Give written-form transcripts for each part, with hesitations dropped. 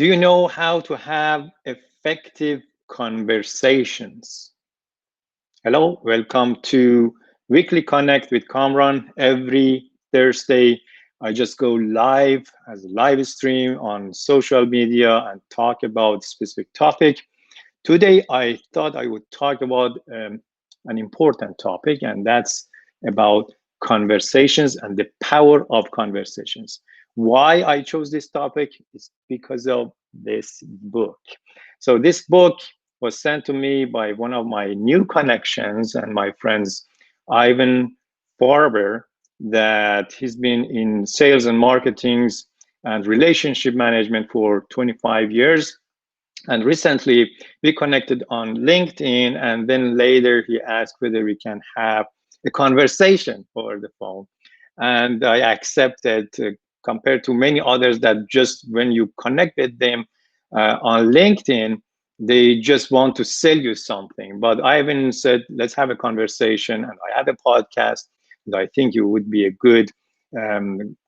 Do you know how to have effective conversations? Hello, welcome to Weekly Connect with Kamran. Every Thursday, I just go live as a live stream on social media and talk about a specific topic. Today, I thought I would talk about an important topic, and that's about conversations and the power of conversations. Why I chose this topic is because of this book. So, this book was sent to me by one of my new connections and my friends, Ivan Farber, that he's been in sales and marketing and relationship management for 25 years. And recently we connected on LinkedIn, and then later he asked whether we can have a conversation over the phone. And I accepted, compared to many others that just when you connect with them on LinkedIn, they just want to sell you something. But Ivan said, let's have a conversation. And I had a podcast, and I think you would be a good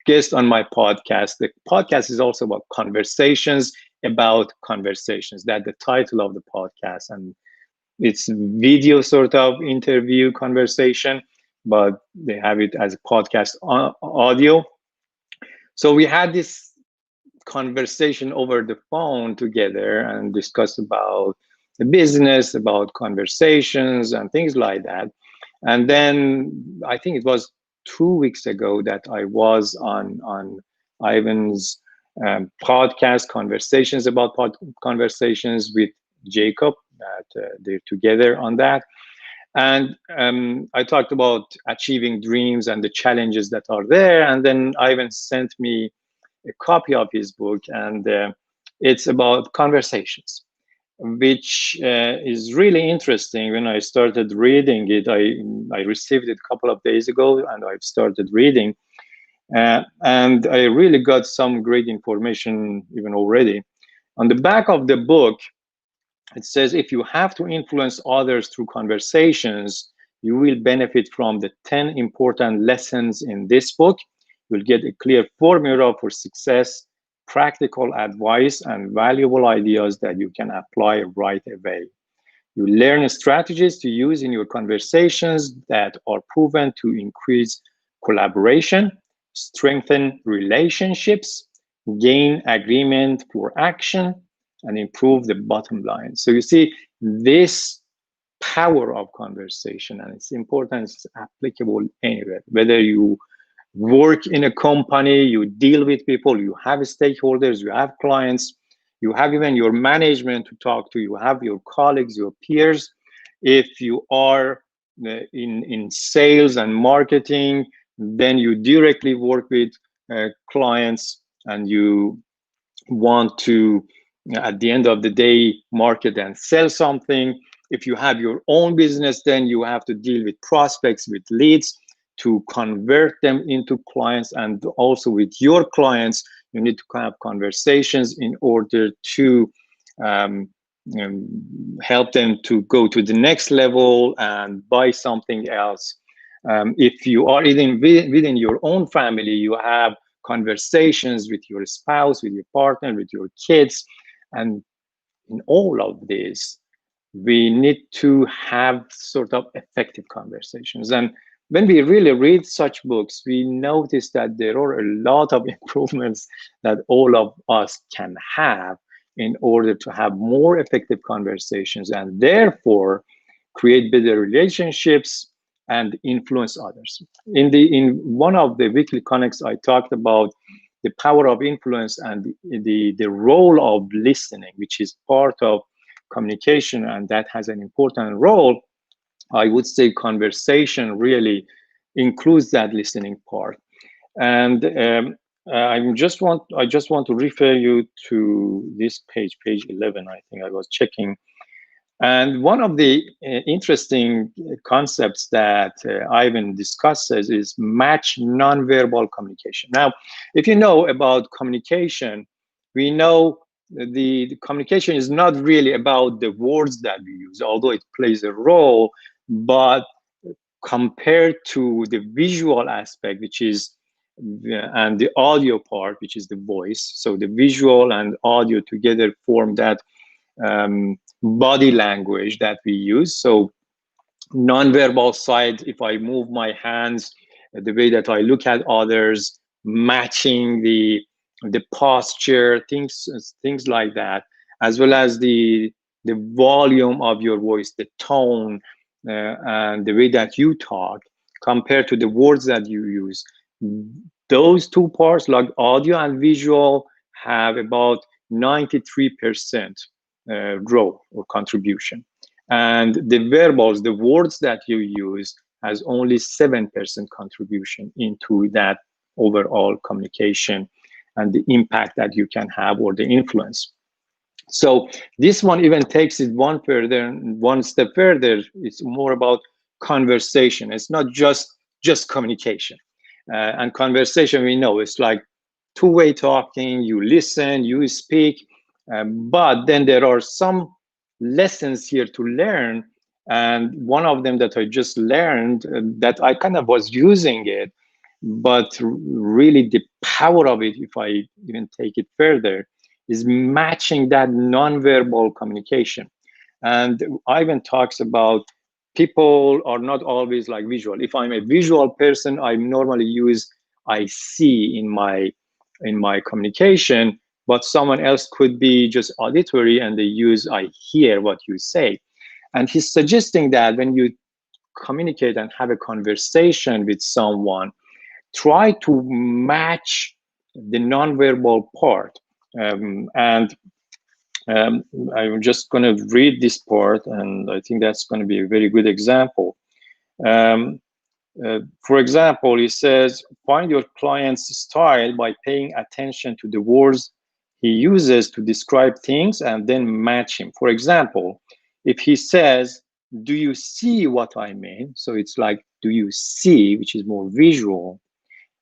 guest on my podcast. The podcast is also about conversations about conversations. That's the title of the podcast, and it's video sort of interview conversation, but they have it as a podcast audio. So we had this conversation over the phone together and discussed about the business, about conversations and things like that. And then I think it was 2 weeks ago that I was on Ivan's podcast conversations about conversations with Jacob. That they're together on that, and I talked about achieving dreams and the challenges that are there. And then Ivan sent me a copy of his book, and it's about conversations, which is really interesting. When I started reading it, I received it a couple of days ago, and I've started reading, and I really got some great information even already. On the back of the book, it says if you have to influence others through conversations, you will benefit from the 10 important lessons in this book. You'll get a clear formula for success, practical advice, and valuable ideas that you can apply right away. You learn strategies to use in your conversations that are proven to increase collaboration, strengthen relationships, gain agreement for action, and improve the bottom line. So you see, this power of conversation and its importance is applicable anywhere, whether you work in a company, you deal with people, you have stakeholders, you have clients, you have even your management to talk to, you have your colleagues, your peers. If you are in sales and marketing, then you directly work with clients, and you want to, at the end of the day, market and sell something. If you have your own business, then you have to deal with prospects, with leads, to convert them into clients. And also with your clients, you need to have conversations in order to help them to go to the next level and buy something else. If you are even within your own family, you have conversations with your spouse, with your partner, with your kids. And in all of this, we need to have sort of effective conversations. And when we really read such books, we notice that there are a lot of improvements that all of us can have in order to have more effective conversations, and therefore create better relationships and influence others. In one of the weekly connects, I talked about the power of influence and the role of listening, which is part of communication, and that has an important role. I would say conversation really includes that listening part. And I just want to refer you to this page 11. I think I was checking. And one of the interesting concepts that Ivan discusses is match nonverbal communication. Now, if you know about communication, we know the communication is not really about the words that we use, although it plays a role, but compared to the visual aspect, which is and the audio part, which is the voice. So the visual and audio together form that body language that we use. So non-verbal side, if I move my hands, the way that I look at others, matching the posture, things like that, as well as the volume of your voice, the tone, and the way that you talk compared to the words that you use. Those two parts, like audio and visual, have about 93% growth or contribution, and the verbals, the words that you use, has only 7% contribution into that overall communication and the impact that you can have or the influence. So this one even takes it one step further. It's more about conversation. It's not just communication. And conversation, we know, it's like two-way talking. You listen, you speak, but then there are some lessons here to learn. And one of them that I just learned, that I kind of was using it, but really the power of it, if I even take it further, is matching that nonverbal communication. And Ivan talks about people are not always like visual. If I'm a visual person, I normally use I see in my communication, but someone else could be just auditory and they use I hear what you say. And he's suggesting that when you communicate and have a conversation with someone, try to match the nonverbal part. And I'm just going to read this part, and I think that's going to be a very good example. Um, for example, he says, find your client's style by paying attention to the words he uses to describe things and then match him. For example, if he says, do you see what I mean? So it's like, do you see, which is more visual.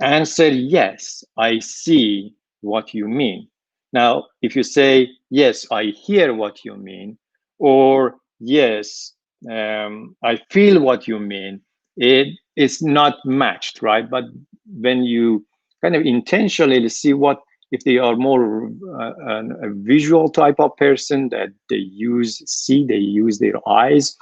Answer, yes, I see what you mean. Now, if you say, yes, I hear what you mean, or yes, I feel what you mean, it's not matched, right? But when you kind of intentionally see what, if they are more a visual type of person that they they use their eyes,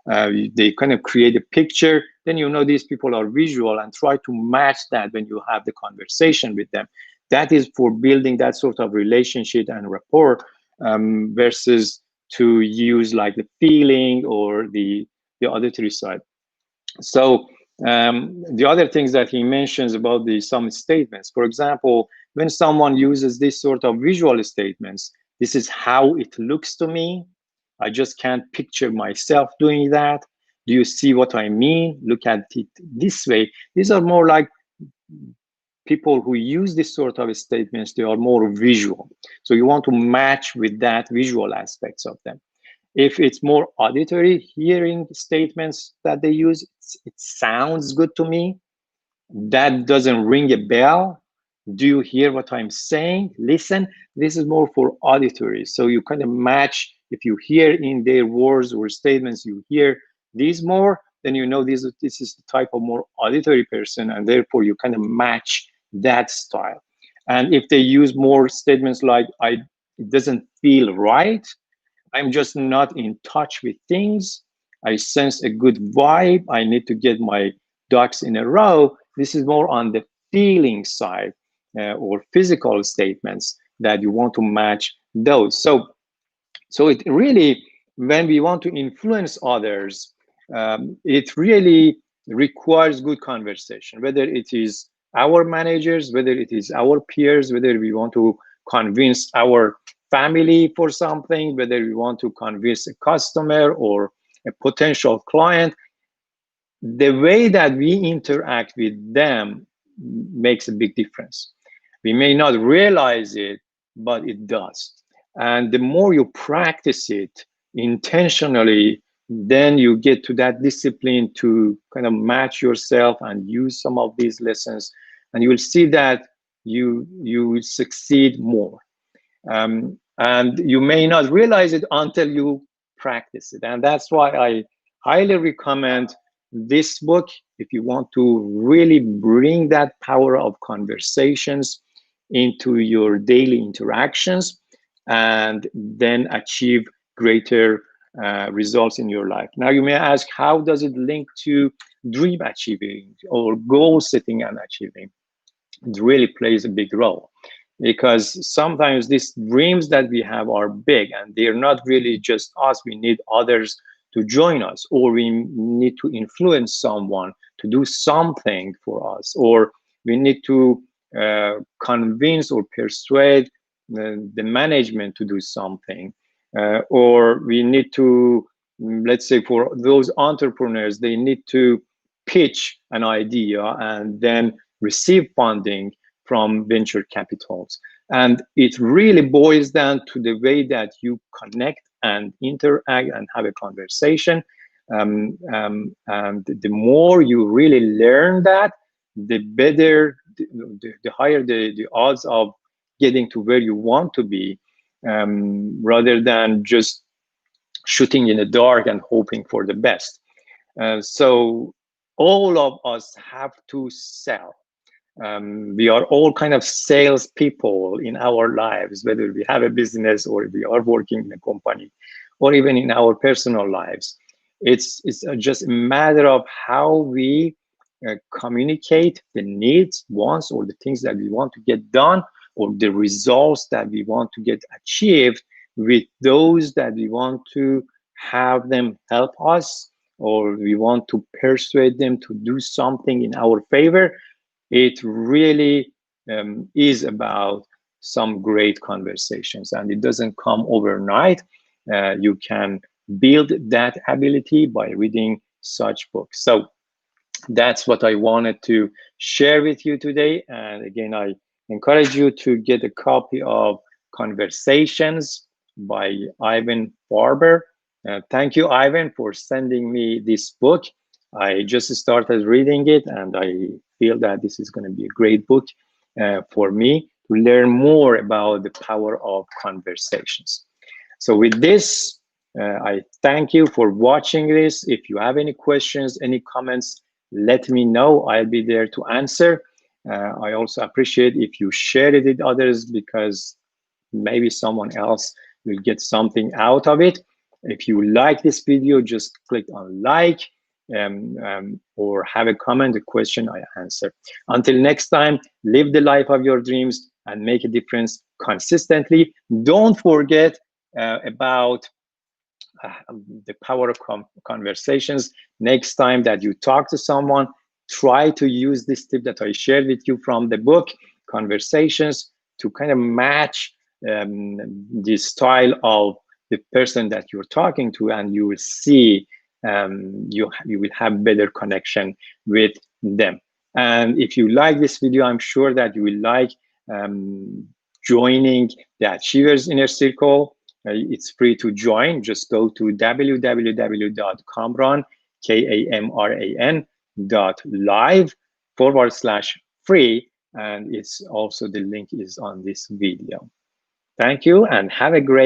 they kind of create a picture, then you know these people are visual, and try to match that when you have the conversation with them. That is for building that sort of relationship and rapport, versus to use like the feeling or the auditory side. So the other things that he mentions about the some statements, for example, when someone uses this sort of visual statements, this is how it looks to me. I just can't picture myself doing that. Do you see what I mean? Look at it this way. These are more like people who use this sort of statements, they are more visual. So you want to match with that visual aspects of them. If it's more auditory hearing statements that they use, it sounds good to me. That doesn't ring a bell. Do you hear what I'm saying? Listen. This is more for auditory. So you kind of match, if you hear in their words or statements, you hear these more, then you know this is the type of more auditory person, and therefore you kind of match that style. And if they use more statements like it doesn't feel right, I'm just not in touch with things, I sense a good vibe, I need to get my ducks in a row, this is more on the feeling side, or physical statements that you want to match those. So it really, when we want to influence others, it really requires good conversation, whether it is our managers, whether it is our peers, whether we want to convince our family for something, whether we want to convince a customer or a potential client. The way that we interact with them makes a big difference. We may not realize it, but it does. And the more you practice it intentionally, then you get to that discipline to kind of match yourself and use some of these lessons, and you will see that you will succeed more. And you may not realize it until you practice it. And that's why I highly recommend this book if you want to really bring that power of conversations into your daily interactions and then achieve greater results in your life. Now, you may ask, how does it link to dream achieving or goal setting and achieving? It really plays a big role because sometimes these dreams that we have are big and they're not really just us. We need others to join us, or we need to influence someone to do something for us, or we need to convince or persuade the management to do something, or we need to, let's say, for those entrepreneurs, they need to pitch an idea and then receive funding from venture capitals. And it really boils down to the way that you connect and interact and have a conversation. And the more you really learn that, the better, the higher the odds of getting to where you want to be, rather than just shooting in the dark and hoping for the best. So all of us have to sell. We are all kind of salespeople in our lives, whether we have a business or we are working in a company, or even in our personal lives. It's just a matter of how we communicate the needs, wants, or the things that we want to get done, or the results that we want to get achieved with those that we want to have them help us, or we want to persuade them to do something in our favor. It really is about some great conversations, and it doesn't come overnight. You can build that ability by reading such books. So that's what I wanted to share with you today. And again, I encourage you to get a copy of Conversations by Ivan Barber. Thank you, Ivan, for sending me this book. I just started reading it, and I feel that this is going to be a great book for me to learn more about the power of conversations. So with this, I thank you for watching this. If you have any questions, any comments, let me know. I'll be there to answer. I also appreciate if you share it with others, because maybe someone else will get something out of it. If you like this video, just click on like, or have a comment, a question, I answer. Until next time, live the life of your dreams and make a difference consistently. Don't forget about the power of conversations. Next time that you talk to someone, try to use this tip that I shared with you from the book, Conversations, to kind of match the style of the person that you're talking to, and you will see you will have better connection with them. And if you like this video, I'm sure that you will like joining the Achievers Inner Circle. It's free to join. Just go to www.kamran, KAMRAN.live/free. And it's also, the link is on this video. Thank you and have a great